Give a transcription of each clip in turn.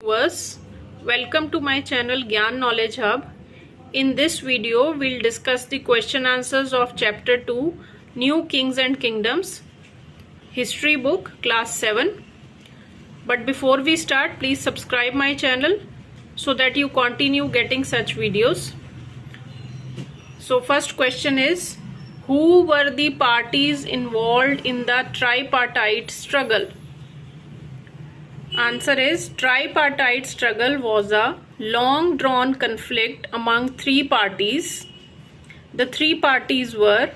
viewers, welcome to my channel Gyan Knowledge Hub. In this video, we'll discuss the question answers of chapter 2, New Kings and Kingdoms, History book, class 7. But before we start, please subscribe my channel so that you continue getting such videos. So first question is, who were the parties involved in the tripartite struggle? Answer is, tripartite struggle was a long drawn conflict among three parties. The three parties were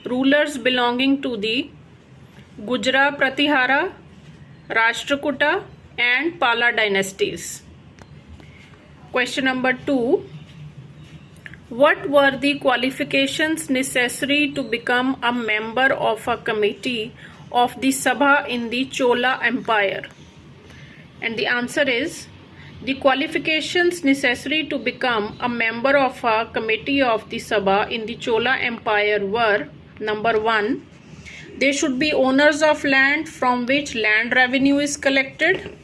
rulers belonging to the Gujra Pratihara, Rashtrakuta and Pala dynasties. Question number 2. What were the qualifications necessary to become a member of a committee of the Sabha in the Chola Empire? And the answer is, the qualifications necessary to become a member of a committee of the Sabha in the Chola Empire were: number 1, they should be owners of land from which land revenue is collected.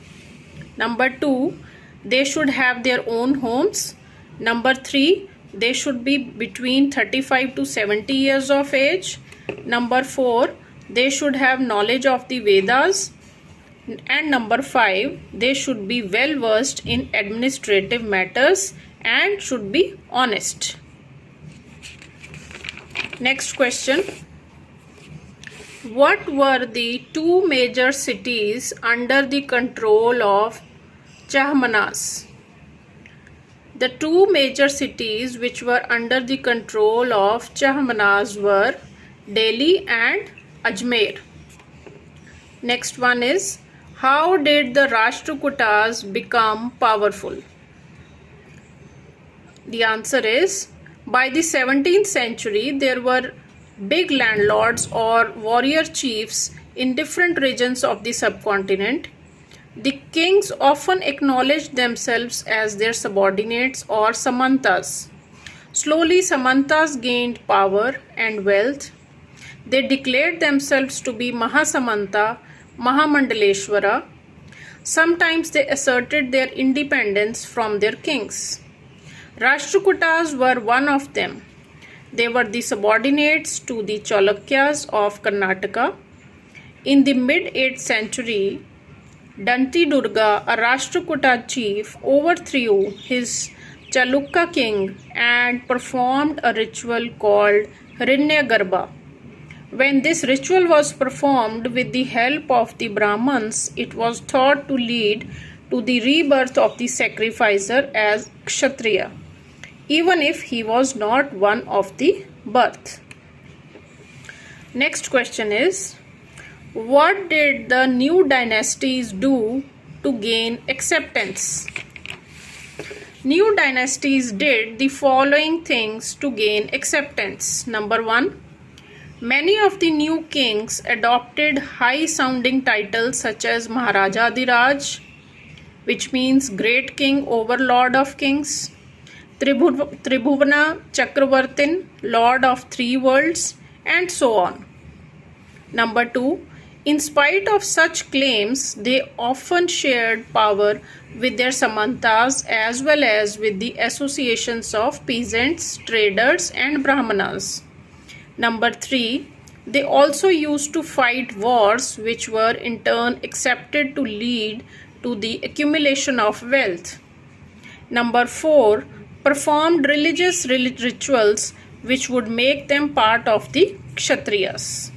Number 2, they should have their own homes. Number 3, they should be between 35 to 70 years of age. Number 4, they should have knowledge of the Vedas. And number 5, they should be well versed in administrative matters and should be honest. Next question. What were the two major cities under the control of Chahmanas? The two major cities which were under the control of Chahmanas were Delhi and Ajmer. Next one is, how did the Rashtrakutas become powerful? The answer is, by the 17th century, there were big landlords or warrior chiefs in different regions of the subcontinent. The kings often acknowledged themselves as their subordinates or samantas. Slowly, samantas gained power and wealth. They declared themselves to be Mahasamanta, Mahamandaleshwara. Sometimes they asserted their independence from their kings. Rashtrakutas were one of them. They were the subordinates to the Chalukyas of Karnataka. In the mid-8th century, Danti Durga, a Rashtrakuta chief, overthrew his Chalukya king and performed a ritual called Harinya Garbha. When this ritual was performed with the help of the Brahmins, it was thought to lead to the rebirth of the sacrificer as Kshatriya, even if he was not one of the birth. Next question is, what did the new dynasties do to gain acceptance? New dynasties did the following things to gain acceptance. Number 1, many of the new kings adopted high-sounding titles such as Maharaja Adhiraj, which means great king, overlord of kings, Tribhuvana Chakravartin, lord of three worlds, and so on. Number 2, in spite of such claims, they often shared power with their samantas as well as with the associations of peasants, traders, and brahmanas. Number 3, they also used to fight wars which were in turn accepted to lead to the accumulation of wealth. Number 4, performed religious rituals which would make them part of the Kshatriyas.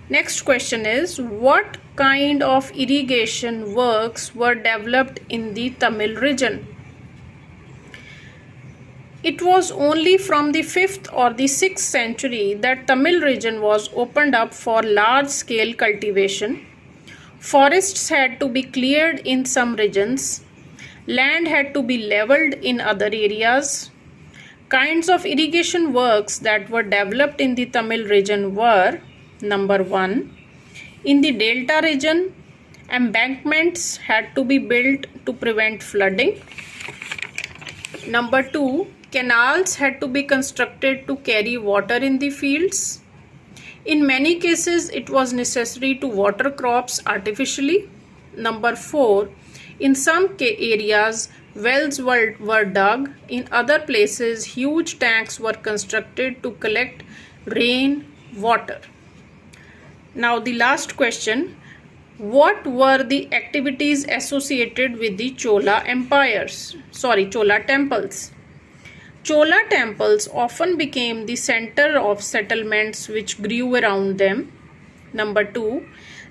Next question is, what kind of irrigation works were developed in the Tamil region? It was only from the 5th or the 6th century that Tamil region was opened up for large-scale cultivation. Forests had to be cleared in some regions. Land had to be leveled in other areas. Kinds of irrigation works that were developed in the Tamil region were: number 1, in the Delta region, embankments had to be built to prevent flooding. Number 2, canals had to be constructed to carry water in the fields. In many cases, it was necessary to water crops artificially. Number 4, In some areas, wells were dug. In other places, huge tanks were constructed to collect rain water. Now the last question. What were the activities associated with the Chola temples? Chola temples often became the center of settlements which grew around them. Number 2,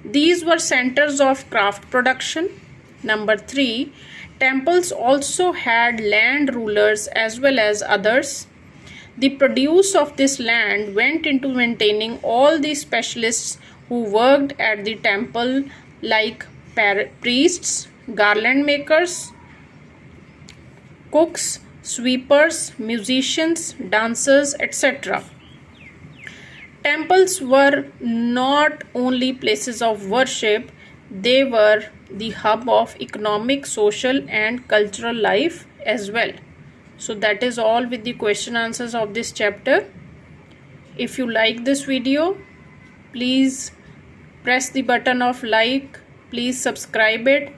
these were centers of craft production. Number 3, temples also had land rulers as well as others. The produce of this land went into maintaining all the specialists who worked at the temple, like priests, garland makers, cooks, sweepers, musicians, dancers, etc. Temples were not only places of worship, they were the hub of economic, social and cultural life as well. So that is all with the question answers of this chapter. If you like this video, please press the button of like, please subscribe it,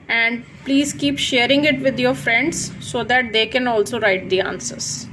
and please keep sharing it with your friends so that they can also write the answers.